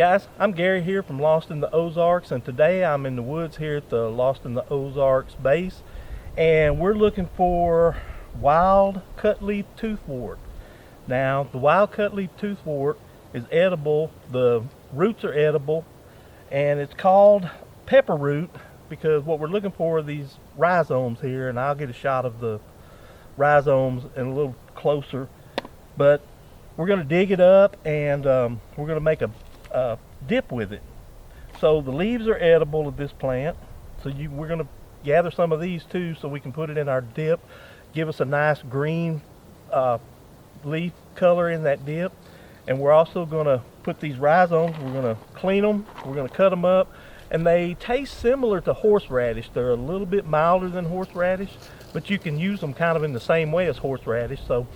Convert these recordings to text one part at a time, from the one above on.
guys, I'm Gary here from Lost in the Ozarks, and today I'm in the woods here at the Lost in the Ozarks base, and we're looking for wild cutleaf toothwort. Now, the wild cutleaf toothwort is edible. The roots are edible, and it's called pepper root because what we're looking for are these rhizomes here, and I'll get a shot of the rhizomes and a little closer. But we're going to dig it up, and we're going to make a dip with it. So the leaves are edible of this plant, so we're going to gather some of these too so we can put it in our dip, give us a nice green leaf color in that dip. And we're also going to put these rhizomes, we're going to clean them, we're going to cut them up, and they taste similar to horseradish. They're a little bit milder than horseradish, but you can use them kind of in the same way as horseradish. So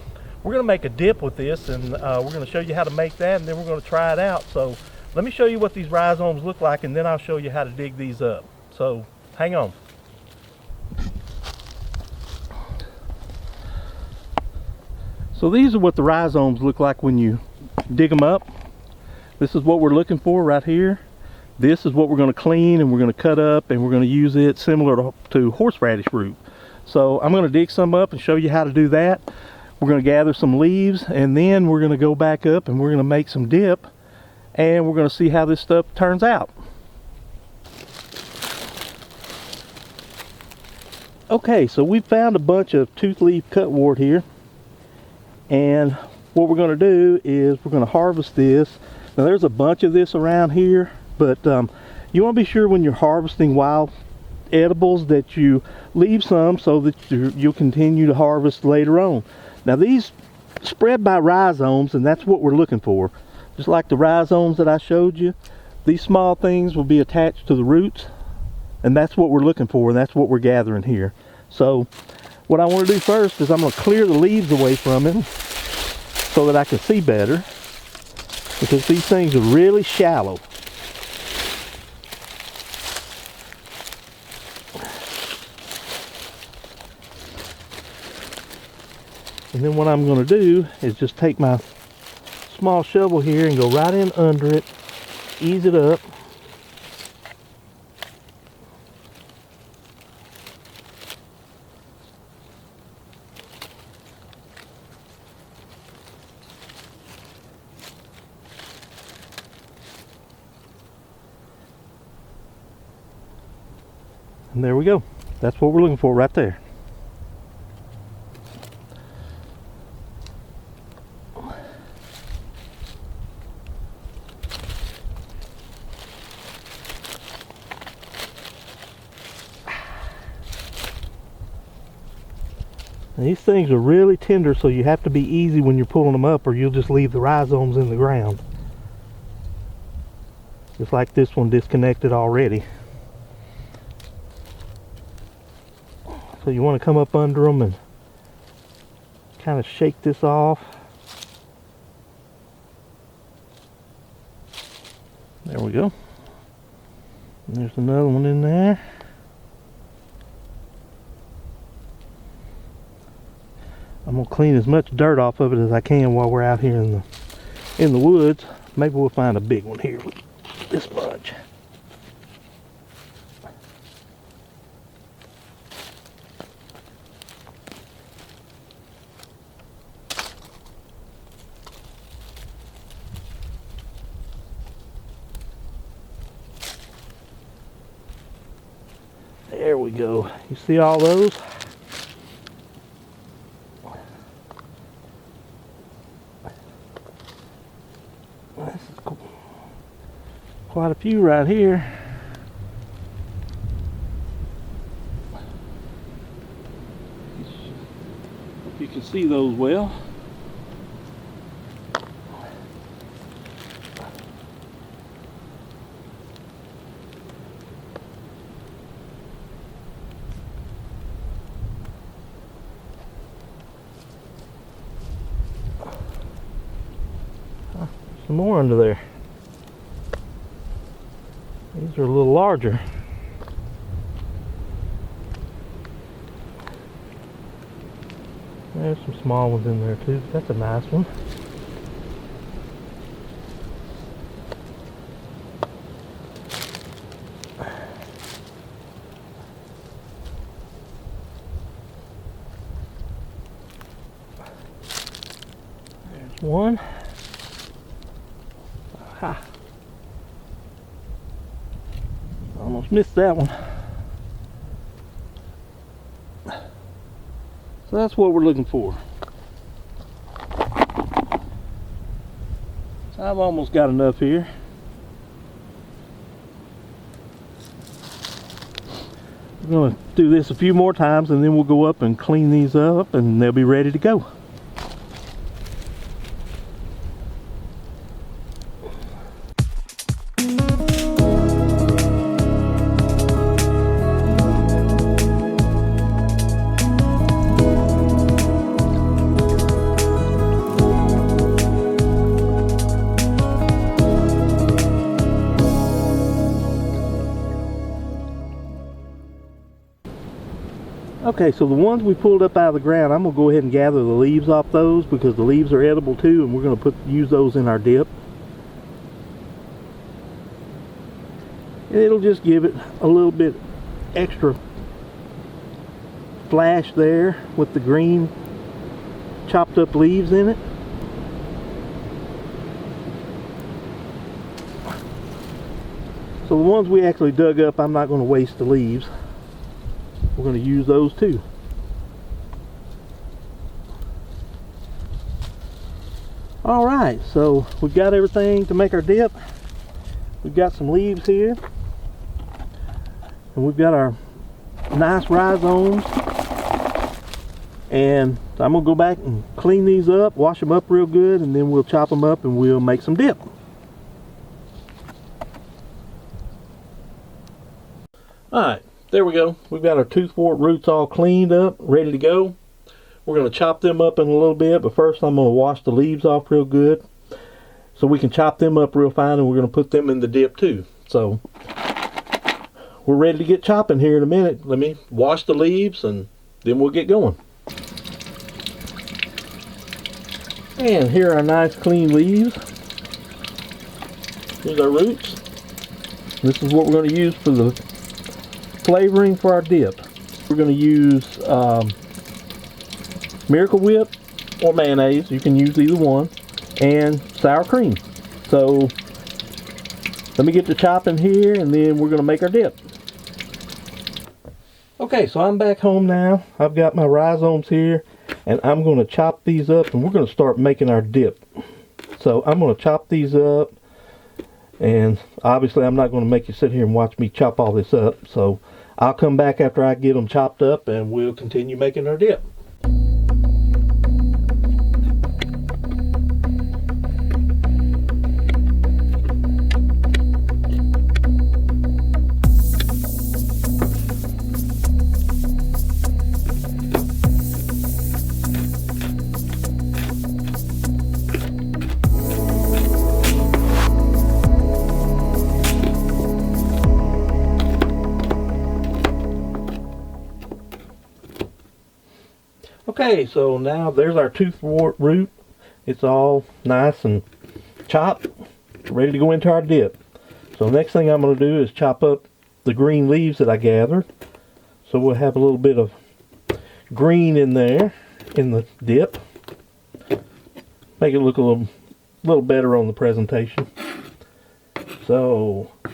we're going to make a dip with this, and we're going to show you how to make that, and then we're going to try it out. So let me show you what these rhizomes look like, and then I'll show you how to dig these up. So hang on. So these are what the rhizomes look like when you dig them up. This is what we're looking for right here. This is what we're going to clean, and we're going to cut up, and we're going to use it similar to horseradish root. So I'm going to dig some up and show you how to do that. We're going to gather some leaves, and then we're going to go back up and we're going to make some dip, and we're going to see how this stuff turns out. Okay, so we found a bunch of toothleaf cutwort here, and what we're going to do is we're going to harvest this. Now there's a bunch of this around here, but you want to be sure when you're harvesting wild edibles that you leave some so that you'll continue to harvest later on. Now these spread by rhizomes, and that's what we're looking for. Just like the rhizomes that I showed you, these small things will be attached to the roots, and that's what we're looking for, and that's what we're gathering here. So what I want to do first is I'm going to clear the leaves away from it so that I can see better, because these things are really shallow. And then what I'm going to do is just take my small shovel here and go right in under it, ease it up. And there we go. That's what we're looking for right there. And these things are really tender, so you have to be easy when you're pulling them up, or you'll just leave the rhizomes in the ground. Just like this one disconnected already. So you want to come up under them and kind of shake this off. There we go. And there's another one in there. I'm gonna clean as much dirt off of it as I can while we're out here in the woods. Maybe we'll find a big one here with this bunch. There we go. You see all those? This is cool. Quite a few right here. Hope you can see those well. Some more under there. These are a little larger. There's some small ones in there too. That's a nice one. One. Ha. Almost missed that one. So that's what we're looking for. So I've almost got enough here. We're going to do this a few more times and then we'll go up and clean these up and they'll be ready to go. Okay, so the ones we pulled up out of the ground, I'm going to go ahead and gather the leaves off those because the leaves are edible too, and we're going to use those in our dip. And it'll just give it a little bit extra flash there with the green chopped up leaves in it. So the ones we actually dug up, I'm not going to waste the leaves. We're going to use those too. Alright, so we've got everything to make our dip. We've got some leaves here. And we've got our nice rhizomes. And I'm going to go back and clean these up, wash them up real good, and then we'll chop them up and we'll make some dip. Alright. There we go. We've got our toothwort roots all cleaned up, ready to go. We're going to chop them up in a little bit, but first I'm going to wash the leaves off real good so we can chop them up real fine, and we're going to put them in the dip too. So we're ready to get chopping here in a minute. Let me wash the leaves and then we'll get going. And here are our nice clean leaves. Here's our roots. This is what we're going to use for the flavoring for our dip. We're going to use Miracle Whip or mayonnaise. You can use either one, and sour cream. So let me get to chopping here and then we're going to make our dip. Okay, so I'm back home now. I've got my rhizomes here and I'm going to chop these up and we're going to start making our dip. So I'm going to chop these up, and obviously I'm not going to make you sit here and watch me chop all this up. So I'll come back after I get them chopped up and we'll continue making our dip. Okay, so now there's our toothwort root. It's all nice and chopped, ready to go into our dip. So next thing I'm going to do is chop up the green leaves that I gathered. So we'll have a little bit of green in there in the dip. Make it look a little better on the presentation. So let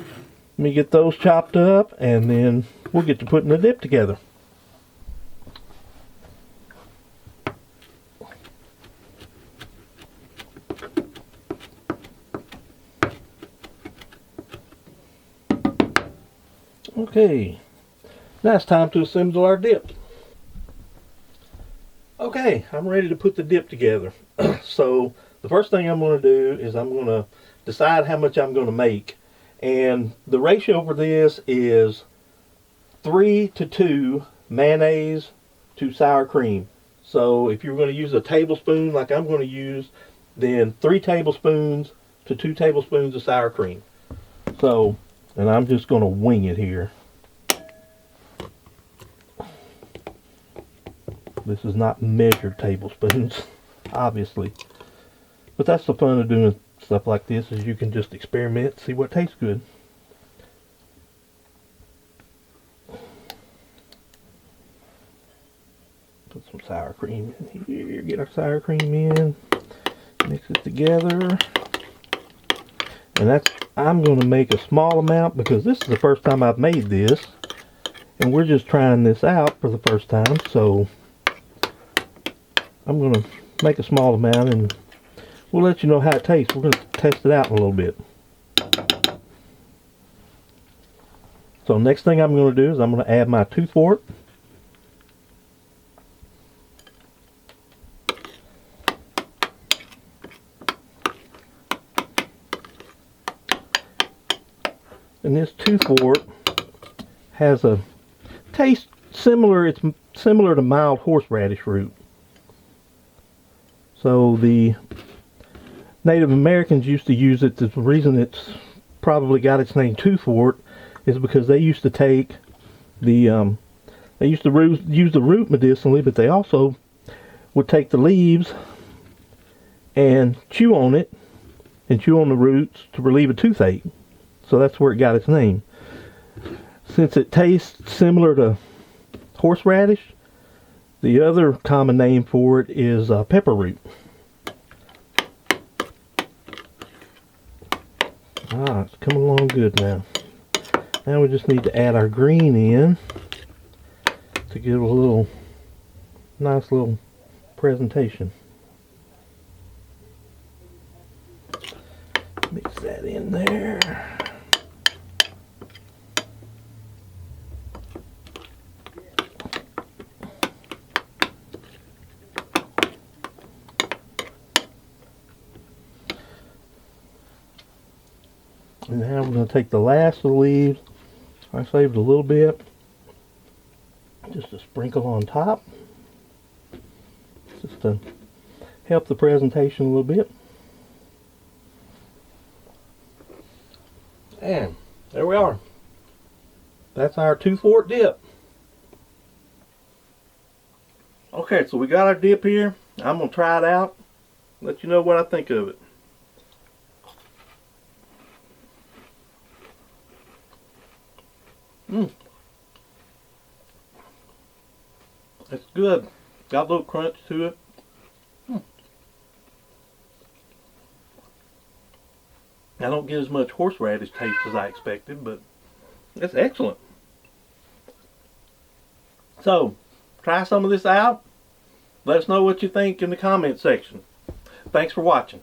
me get those chopped up and then we'll get to putting the dip together. Okay, now it's time to assemble our dip. Okay, I'm ready to put the dip together. So the first thing I'm going to do is I'm going to decide how much I'm going to make. And the ratio for this is 3:2 mayonnaise to sour cream. So if you're going to use a tablespoon like I'm going to use, then 3 tablespoons to 2 tablespoons of sour cream. So, and I'm just going to wing it here. This is not measured tablespoons, obviously. But that's the fun of doing stuff like this, is you can just experiment, see what tastes good. Put some sour cream in here, get our sour cream in. Mix it together. And I'm going to make a small amount because this is the first time I've made this. And we're just trying this out for the first time. So I'm going to make a small amount and we'll let you know how it tastes. We're going to test it out in a little bit. So next thing I'm going to do is I'm going to add my Toothwort. And this Toothwort has a taste similar, it's similar to mild horseradish root. So the Native Americans used to use it. The reason it's probably got its name Toothwort is because they used to take the use the root medicinally, but they also would take the leaves and chew on it and chew on the roots to relieve a toothache. So that's where it got its name. Since it tastes similar to horseradish, the other common name for it is pepper root. It's coming along good now. Now we just need to add our green in to give a nice little presentation. Mix that in there. And now we're going to take the last of the leaves. I saved a little bit just to sprinkle on top, just to help the presentation a little bit. And there we are. That's our Toothwort dip. Okay, so we got our dip here. I'm going to try it out, let you know what I think of it. It's good. Got a little crunch to it. I don't get as much horseradish taste as I expected, but it's excellent. So, try some of this out. Let us know what you think in the comment section. Thanks for watching.